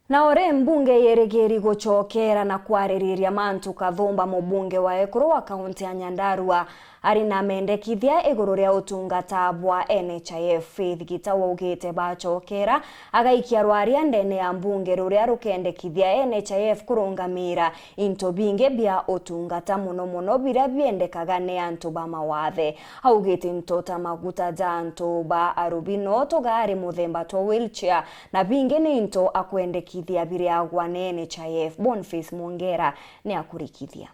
Na ore mbunge yeregeri gochokera na kwaririria mantu kathumba mubunge wa ekuru wa kaunti ya Nyandarua ari na mendekithia iguru ria utungata bwa NHIF. GITAU augite bachokera agaikia rwaria ndene ya mbunge ruria rukendekithia NHIF kurungamira into binge bia utungata muno biria biendekaga ni antu ba mawathe. Augite ntota maguta ja antu ba arubino togari muthemba to wheelchair na binge ni into akwendekithia biria agwa ni NHIF. Boniface Mwongera ni akurikithia.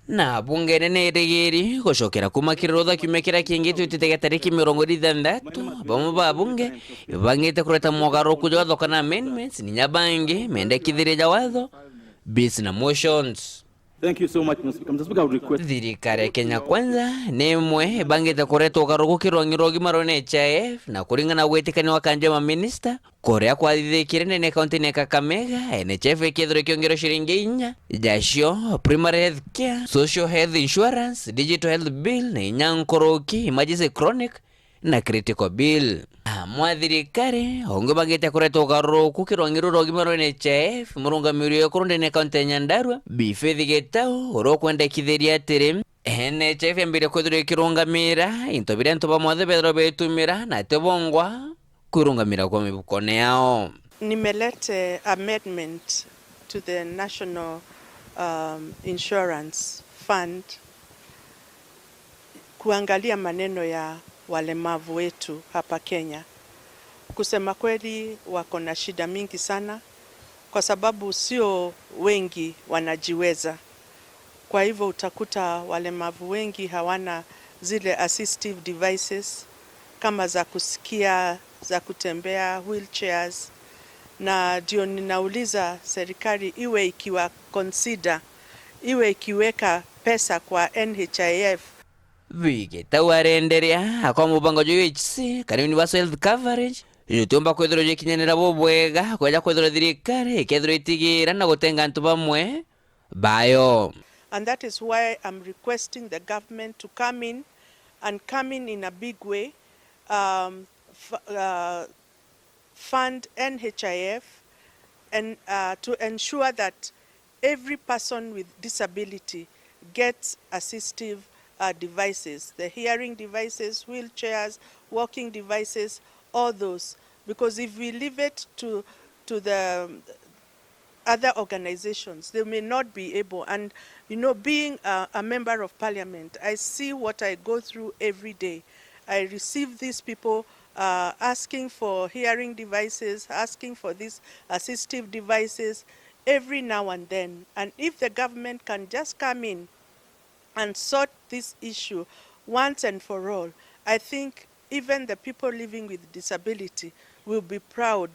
Na bunge nene iregeri goshokera kumakiriro kiumekira kingi twititega tariki 26 bamwe ba bunge bangite kureta mogaruku jotho kana amendments ni nyabange mendekithiria jawatho bills na motions. Thank you so much, Mr. Speaker. I would request thirikari Kenya Kwanza nemwe bangite kureta ugaruku kirongiro gimaro NHIF na kuringana gwetikani wa kanje ma minister korea kwathithikire nene county ne Kakamega NHIF ikithiro kiongero shilingi 4 jasho primary health care, social health insurance, digital health bill na nyankoroki emergency chronic na critical bill. Mwathirikari onge bagite kureta ugaruku kirongiro rogimaro NHIF murungamiro yokurunde ne county ya Nyandarua bifethi GITAU orokwendekithiria atiri NHIF yambire kwithira kirungamira into biria ntu bamwathe bethiro betumira na tebongwa kurungamira kwa mibukone yao. Nimelete amendment to the National Insurance Fund kuangalia maneno ya walemavu wetu hapa Kenya. Kusema kweli wako na shida mingi sana kwa sababu sio wengi wanajiweza. Kwa hivyo utakuta walemavu wengi hawana zile assistive devices kama za kusikia, za kutembea, wheelchairs, na ndio ninauliza serikali iwe ikiweka pesa kwa NHIF. GITAU arenderea akwa mubango UHC kana universal health coverage yutumba kwithiro jikinyanira bobwega kweja kwithiro thirikari ikethiro itigira na gutenga antu bamwe bayo. And that is why I'm requesting the government to come in in a big way, fund NHIF and to ensure that every person with disability gets assistive devices, the hearing devices, wheelchairs, walking devices, all those. Because if we leave it to the other organizations, they may not be able. And you know, being a member of parliament, I see what I go through every day. I receive these people asking for hearing devices, asking for these assistive devices every now and then. And if the government can just come in and sort this issue once and for all, I think even the people living with disability will be proud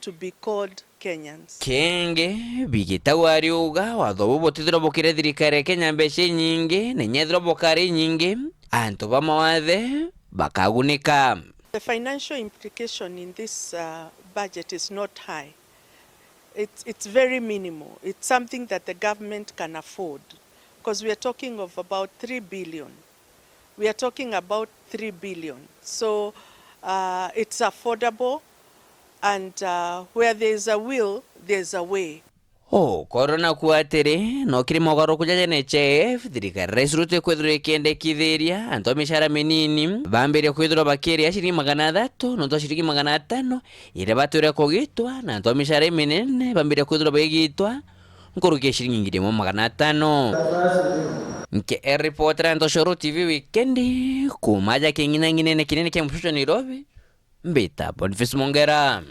to be called Kenyans. Kenge BIGITAU ariuga watho bubotithiro bukire thirikari Kenya mbeca nyingi na nyethiro bukari nyingi antu ba mawathe bakagunika. The financial implication in this budget is not high. It's very minimal. It's something that the government can afford. Because we are talking of about 3 billion. We are talking about 3 billion. So it's affordable, and where there is a will, there's a way. Korona kuatiri no kiri mogaruku ja NHIF thirikari raisirute kwithiro ikiendekithiria antu mishara minini bambiria kwithiro bakiria shiringi 300 no to shiringi 500 ire bature kugitwa na antu mishara minene bambiria kwithiro bagitwa nkurukia shiringi 500. Nke reporter ando Shoro TV weekendi kumaja kingina kinene kia mpusho Nairobi mbita Boniface Mwongera.